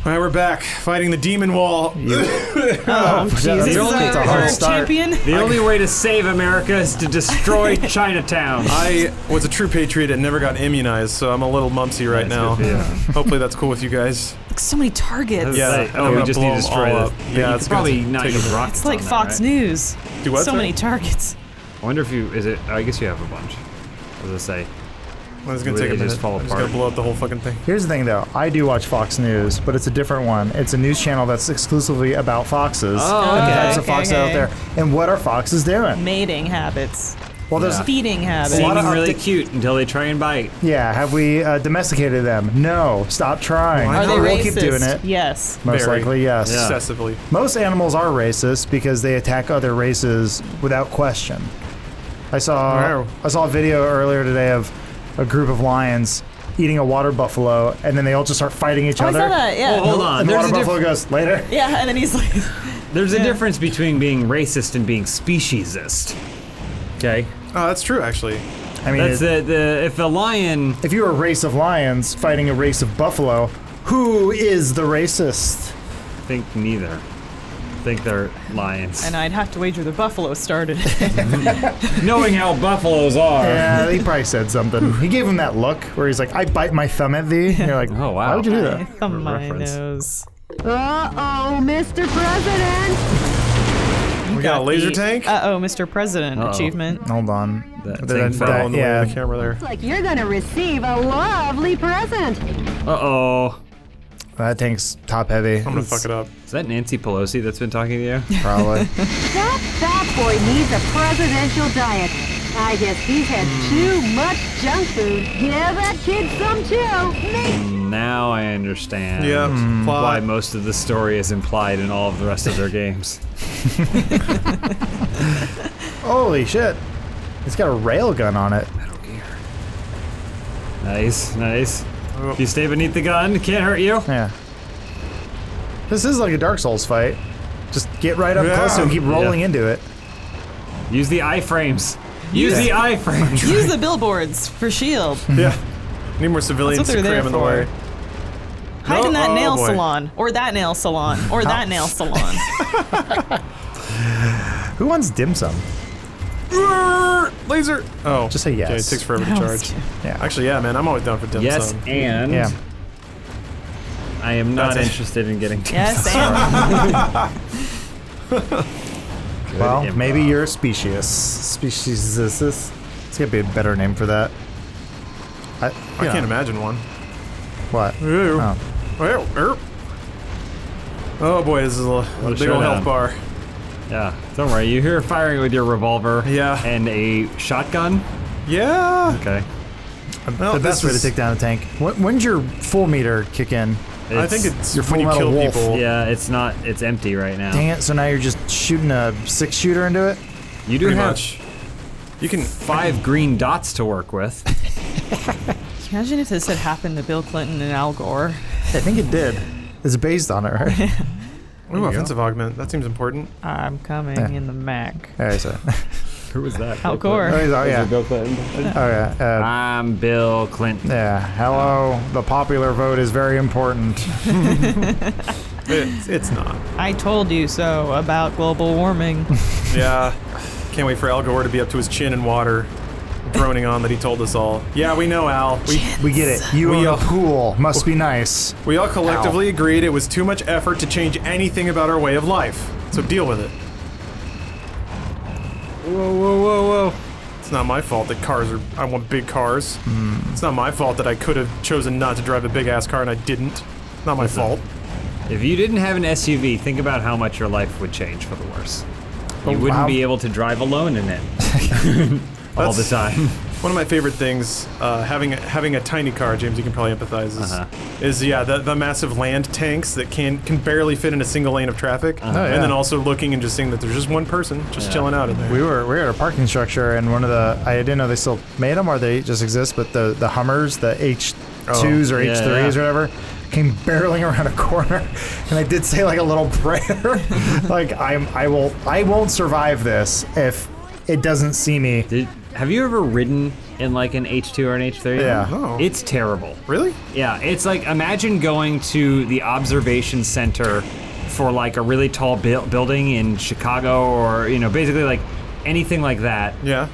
All right, we're back fighting the demon wall. Oh, Jesus. It's a hard start. Champion? The only way to save America is to destroy Chinatown. I was a true patriot and never got immunized, so I'm a little mumsy right now. Hopefully that's cool with you guys. Like so many targets. Yeah. Oh, we just need to destroy this. Yeah, you it's could probably good. not Take use it. rockets. It's like on that, Fox right? News. Do what? So many targets. I wonder if you, I guess you have a bunch. What does it say? Well, it's gonna Will take a it minute. just fall I'm just apart? gonna blow up the whole fucking thing. Here's the thing, though. I do watch Fox News, but it's a different one. It's a news channel that's exclusively about foxes Oh, and the okay. types of foxes out there. And what are foxes doing? Mating habits. Well, there's Feeding habits. lot of Seeming really upda- cute until they try and bite. yeah. Have we domesticated them? No. Stop trying. Are they We'll racist? keep doing it. Yes. Most Very. likely, yes. Yeah. Excessively. Most animals are racist because they attack other races without question. I saw a video earlier today of a group of lions eating a water buffalo, and then they all just start fighting each Oh, I other. saw that, yeah. Well, hold on. And the There's water a buffalo goes, later. Yeah, and then he's like... There's a Yeah. difference between being racist and being speciesist. Okay? Oh, that's true, actually. I mean, That's if a lion. if you're a race of lions fighting a race of buffalo, who is the racist? I think neither. I think they're lions. And I'd have to wager the buffalo started. Knowing how buffaloes are. Yeah, he probably said something. He gave him that look where he's like, I bite my thumb at thee. And you're like, Oh, wow. why would you do I that? thumb my Reference. nose. Uh-oh, Mr. President! We got a laser tank. Uh-oh, Mr. President Uh-oh. achievement. Hold on. That Then thing Fell fell. on the way yeah. of the camera there. Looks like you're gonna receive a lovely present. Uh-oh. That tank's top heavy. I'm gonna fuck it up. Is that Nancy Pelosi that's been talking to you? Probably. That fat boy needs a presidential diet. I guess he's had too much junk food. Give that kid some too. Now I understand. Yeah. Plot. Why most of the story is implied in all of the rest of their games. Holy shit. It's got a rail gun on it. Metal Gear. Nice, nice. Oh. If you stay beneath the gun, it can't hurt you. Yeah. This is like a Dark Souls fight. Just get right up Yeah. close and keep rolling Yeah. into it. Use the iframes. Use the iframes. Use the billboards for shield. Yeah. Need more civilians That's what to they're cram in there the way. for. Hide in that Oh, nail boy. salon. Or that nail salon. Or that nail salon. Who wants dim sum? Laser. Oh. Just say yes. Okay, it takes forever to That charge. was cute. Yeah. Actually, yeah, man, I'm always down for dim Yes, sum. and Yeah. I am not That's it. interested in getting Yes, and Well, improv. maybe you're a species. It's gonna be a better name for that. I can't imagine one. What? Ew. Oh. Oh boy, this is a big old showdown. health bar. Yeah, don't worry. You hear firing with your revolver. Yeah. And a shotgun. Yeah. Okay. Well, The best way to take down a tank. When's your full meter kick in? I think it's Your when you Full kill Metal Wolf. people. Yeah, it's not. It's empty right now. Dang it, so now you're just shooting a 6-shooter into it? You do Pretty have much. You can 5 green dots to work with. imagine if this had happened to Bill Clinton and Al Gore. I think it did. It's based on it, right? Ooh, offensive augment. That seems important. I'm coming Yeah. in the Mac. Alright, so. Who was that? Al Gore. Oh, yeah. Bill Clinton. Oh, yeah. I'm Bill Clinton. Yeah. Hello. The popular vote is very important. It's not. I told you so about global warming. Yeah. Can't wait for Al Gore to be up to his chin in water, droning on that he told us all. Yeah, we know, Al. We get it. You We own a all- pool. Must be nice. We all collectively agreed it was too much effort to change anything about our way of life. So deal with it. Whoa, whoa, whoa, whoa. It's not my fault that I want big cars. It's not my fault that I could have chosen not to drive a big ass car and I didn't. Not my fault. If you didn't have an SUV, think about how much your life would change for the worse. You wouldn't wow. be able to drive alone in it all the That's- time. One of my favorite things, having a tiny car, James, you can probably empathize, is the massive land tanks that can barely fit in a single lane of traffic, yeah. and then also looking and just seeing that there's just one person just chilling out in there. We were at a parking structure, and one of the I didn't know they still made them or they just exist, but the Hummers, the H2s or yeah, H3s yeah. or whatever, came barreling around a corner, and I did say like a little prayer, like I won't survive this if it doesn't see me. Have you ever ridden in like an H2 or an H3. Yeah. Oh. It's terrible. Really? Yeah, it's like, imagine going to the observation center for like a really tall building in Chicago, or, you know, basically like anything like that. Yeah.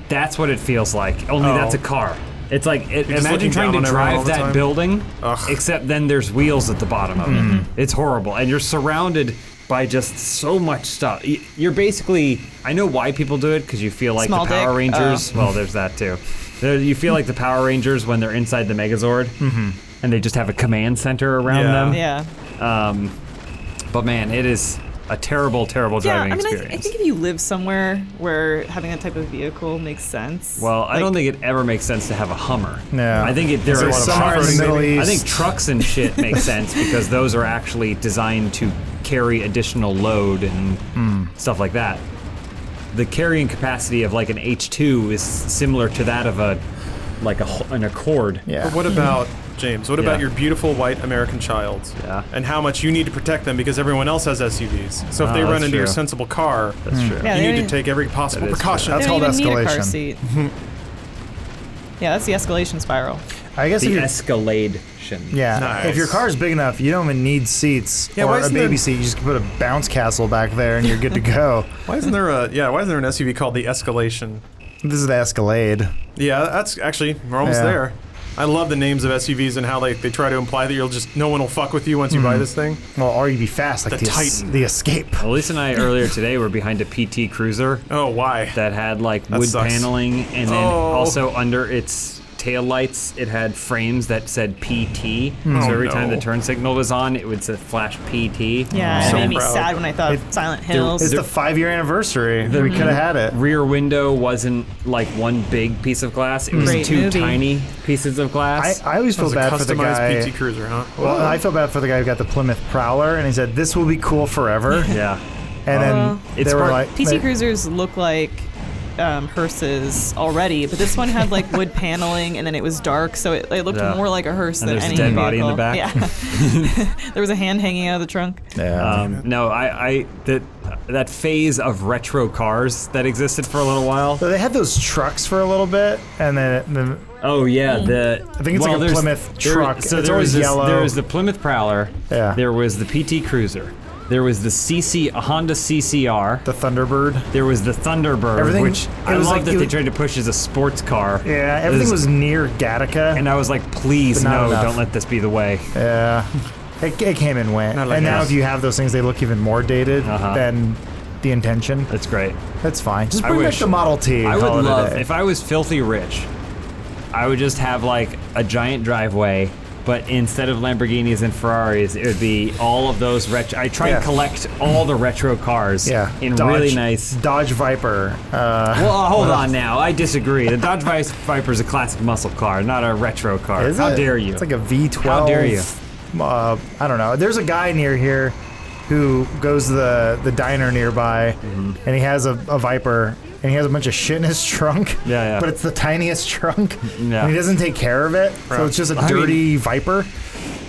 That's what it feels like, only that's a car. It's like, just imagine looking trying down to on everyone all drive the that time? building, Ugh. except then there's wheels at the bottom of it. It's horrible, and you're surrounded by just so much stuff. You're basically, I know why people do it, because you feel like Small the Power dick? Rangers. Well, there's that too. You feel like the Power Rangers when they're inside the Megazord, and they just have a command center around them. Yeah. But man, it is a terrible, terrible Yeah, driving I mean, experience. I think if you live somewhere where having that type of vehicle makes sense. Well, I like, don't think it ever makes sense to have a Hummer. No. I think there So are somewhere in the trucks. Middle I East. think trucks and shit make sense because those are actually designed to carry additional load and stuff like that. The carrying capacity of like an H2 is similar to that of an Accord. Yeah. But what about, James, what about Yeah. your beautiful white American child? Yeah. And how much you need to protect them because everyone else has SUVs. So if Oh, they run that's into your true. sensible car, That's true. Yeah, you they need to don't- take every possible That is precaution. That's they don't called even need a car escalation. seat. Yeah, that's the escalation spiral. I guess The if you're, Escalade. yeah, Nice. if your car's big enough, you don't even need seats Yeah, why or a isn't baby there- seat. You just put a bounce castle back there and you're good to go. Why isn't there an SUV called the Escalation? This is the Escalade. Yeah, that's actually, we're almost Yeah. there. I love the names of SUVs and how they try to imply that no one will fuck with you once you buy this thing. Well, or you be fast like The Titan. the Escape. Elise and I earlier today were behind a PT Cruiser Oh, why? that had like That wood sucks. paneling, and then Oh. also under its tail lights it had frames that said PT. Oh, So every time no. the turn signal was on, it would say flash PT. Yeah, So it made me proud. sad when I thought of Silent Hills. It's the 5-year anniversary. We could have had it. Rear window wasn't like one big piece of glass; it was Great two movie. tiny pieces of glass. I always feel It's a bad for the customized guy. PT Cruiser, huh? Well, I feel bad for the guy who got the Plymouth Prowler, and he said this will be cool forever. yeah, And then It's they were part- like, PT Cruisers look like hearses already, but this one had like wood paneling, and then it was dark, so it looked Yeah. more like a hearse And than there's a any dead body in the vehicle. back. Yeah, there was a hand hanging out of the trunk. Yeah. no, that phase of retro cars that existed for a little while. So they had those trucks for a little bit, and then Oh yeah, I think it's like a Plymouth truck. So It's there always was yellow. There was the Plymouth Prowler. Yeah. There was the PT Cruiser. There was the Honda CCR. the Thunderbird. There was the Thunderbird, Everything- which it I was love like- that it they was- tried to push as a sports car. Yeah, everything was near Gattaca. And I was like, please, But not no, enough. don't let this be the way. Yeah. It came and went. Not like And now us. if you have those things, they look even more dated than the intention. That's great. That's fine. Just I bring back wish- the Model T. I would call it a love, day. if I was filthy rich, I would just have like a giant driveway, but instead of Lamborghinis and Ferraris, it would be all of those retro. I try and Yeah. collect all the retro cars in really nice. Dodge Viper. Well, hold on now. I disagree. The Dodge Viper is a classic muscle car, not a retro car. Is How it? dare you? It's like a V12. How dare you? I don't know. There's a guy near here who goes to the diner nearby, and he has a Viper, and he has a bunch of shit in his trunk. Yeah. But it's the tiniest trunk, Yeah. and he doesn't take care of it, so it's just a dirty Viper.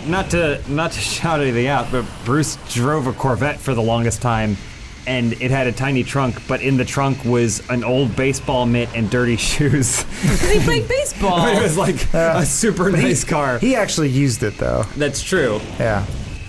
Not to shout anything out, but Bruce drove a Corvette for the longest time, and it had a tiny trunk, but in the trunk was an old baseball mitt and dirty shoes. They played baseball. It was like a super nice car. He actually used it though. That's true. Yeah,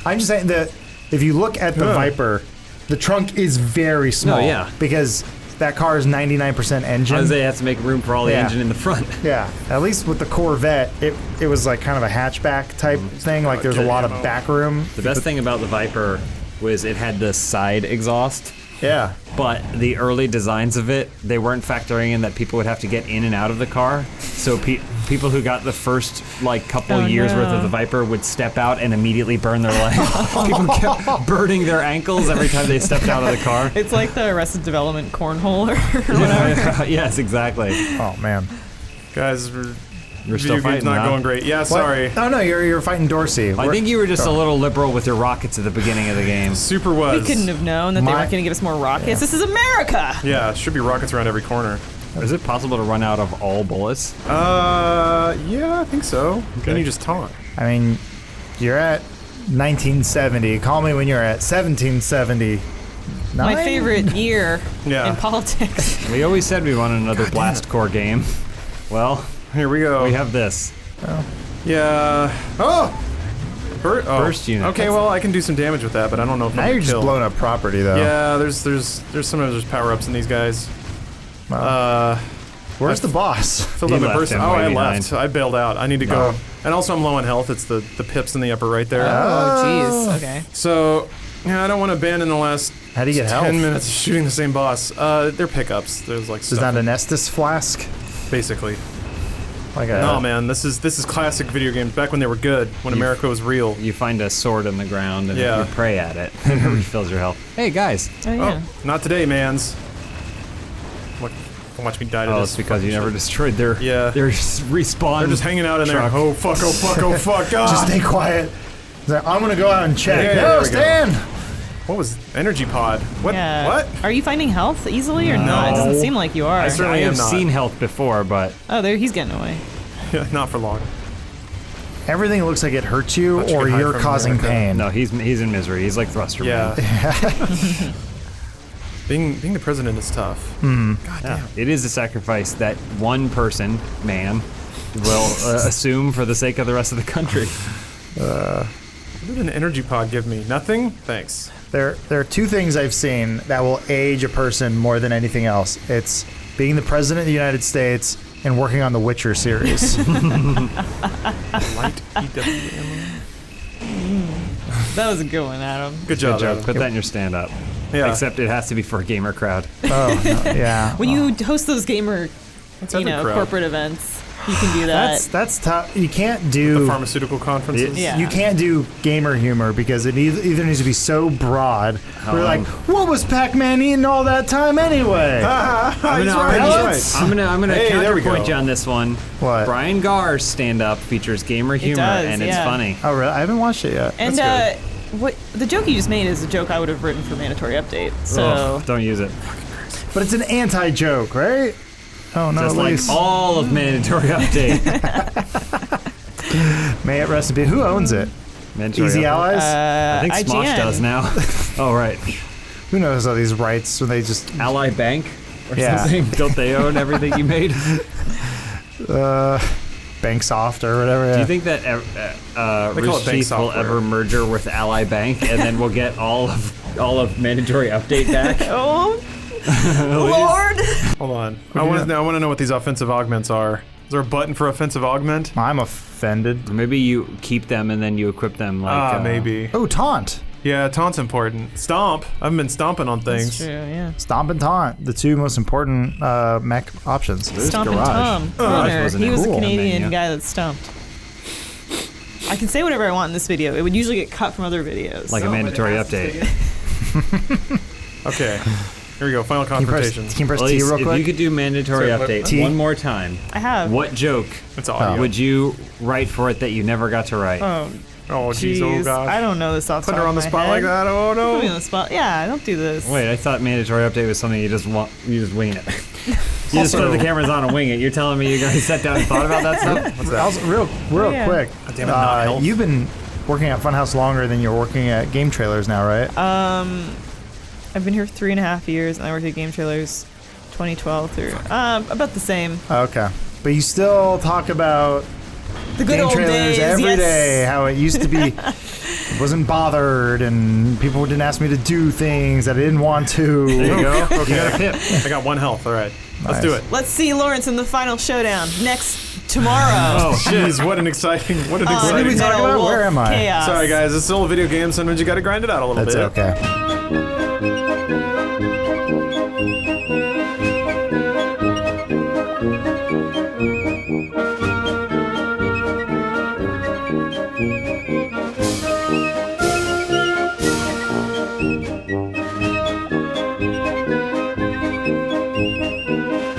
I'm just saying that if you look at the Viper, the trunk is very small. yeah. Because that car is 99% engine. Jose has to make room for all the Yeah. engine in the front. Yeah, at least with the Corvette, it was like kind of a hatchback type thing. Like there's a lot of back room. The best thing about the Viper was it had the side exhaust, Yeah, but the early designs of it, they weren't factoring in that people would have to get in and out of the car. So people who got the first like couple Oh, years worth no. of the Viper would step out and immediately burn their leg. People kept burning their ankles every time they stepped out of the car. It's like the Arrested Development cornhole or whatever. Yes, exactly. Oh man. Guys, You're still video game's fighting, not huh? going great. Yeah, sorry. Oh no, you're fighting Dorsey. I think you were just a little liberal with your rockets at the beginning of the game. Super was. We couldn't have known that they weren't going to give us more rockets. This is America. Yeah, should be rockets around every corner. Is it possible to run out of all bullets? Yeah, I think so. Then you just taunt. I mean, you're at 1970. Call me when you're at 1770. My favorite year Yeah. in politics. We always said we wanted another Blast Core game. Well, Here we go. we have this. Yeah. Oh! Burst unit. Okay, well, I can do some damage with that, but I don't know if Now I'm you're just kill. blowing up property, though. Yeah, sometimes there's power-ups in these guys. Where's the boss? Filled He up my left burst. him Oh, way I behind. left. I bailed out. I need to go. And also, I'm low on health. It's the pips in the upper right there. Oh, jeez. Okay. So, yeah, I don't want to abandon the last How do you get 10 health? minutes of shooting the same boss. They're pickups. There's like Is stuff that an Estus flask? basically. Like a. No, man, this is classic video games back when they were good, when America was real. You find a sword in the ground and Yeah. you pray at it, and it refills your health. Hey guys! Oh, yeah. Oh, not today, mans. Watch me die to Oh, this. it's because you fucking never shit. destroyed their Yeah. respawn. They're just hanging out in there. truck. Oh fuck! Oh fuck! Oh fuck! God. Just stay quiet. He's like, I'm gonna go out and check. Yeah, no, there we go. stand! What was energy pod? What? Yeah. What? Are you finding health easily or not? It No. doesn't seem like you are. I I certainly am have not. seen health before, but Oh, there he's getting away. Not for long. Everything looks like it hurts you Thought you or could hide you're from causing America. pain. no, he's in misery. He's like Thruster Yeah. Man. being the president is tough. Hmm. God Yeah. damn. It is a sacrifice that one person, man, will assume for the sake of the rest of the country. What did an energy pod give me? Nothing? Thanks. There are two things I've seen that will age a person more than anything else. It's being the president of the United States and working on the Witcher series. Light EW ammo. That was a good one, Adam. Good job, Good joke. Adam. Put that in your stand-up. Yeah. Except it has to be for a gamer crowd. Oh, no, yeah. When you host those gamer, every crowd. corporate events, you can do that. That's tough. You can't do The pharmaceutical conferences. Yeah. You can't do gamer humor because it either needs to be so broad. We're like, what was Pac-Man eating all that time anyway? He's right, Pellets? he's right. I'm gonna Hey, there we counterpoint go. you on this one. What? Brian Gar's stand-up features gamer humor, does, and it's yeah. funny. Oh, really? I haven't watched it yet. And That's what the joke you just made is a joke I would have written for Mandatory Update. So Ugh, don't use it. But it's an anti-joke, right? Oh no, Just like Elise. all of Mandatory Update. May it rest in peace. Who owns it? Mandatory Easy Update. Allies? I think Smosh IGN. does now. Oh right, Who knows all these rights when they just Ally Bank or Yeah. something. Don't they own everything you made? Banksoft or whatever? Do you think that They call Rooster it bank Teeth will software. ever merger with Ally Bank, and then we'll get all of Mandatory Update back? oh Lord, Hold on. I want to know what these offensive augments are. Is there a button for offensive augment? I'm offended. Maybe you keep them and then you equip them like. Maybe. Oh, taunt. Yeah, taunt's important. Stomp. I haven't been stomping on things. that's true. Yeah. Stomp and taunt, the two most important mech options. Stompin' Garage. Tom. Garage winner. wasn't He was a cool on the Canadian menu. guy that stumped. I can say whatever I want in this video. It would usually get cut from other videos. Like a mandatory update. Okay. Here we go. Final Can you press, confrontation. can you press T Elise, real if quick? you could do mandatory So, update T? one more time, I have. what joke It's audio. would you write for it that you never got to write? Oh, Oh, jeez. Oh, jeez. God. I don't know this off the Put top her on of the my spot head. like that. Oh, Put me on no. the spot. Yeah, don't do this. Wait, I thought mandatory update was something you just wing it. You just put the cameras on and wing it. You're telling me you guys sat down and thought about that stuff? What's that? Also, real Yeah. quick. damn it, not health. You've been working at Funhaus longer than you're working at game trailers now, right? I've been here for 3.5 years, and I worked at Game Trailers 2012 through about the same. Okay. But you still talk about The good game old trailers days. every day. yes. How it used to be, wasn't bothered, and people didn't ask me to do things that I didn't want to. There you go. You Okay. got a pip. I got 1 health. All right. Let's do it. Let's see Lawrence in the final showdown tomorrow. Oh, jeez. What an exciting. What an What did exciting. we talk Metal about? Wolf Where am I? Chaos. Sorry, guys. It's still a video game. Sometimes you got to grind it out a little That's bit. okay.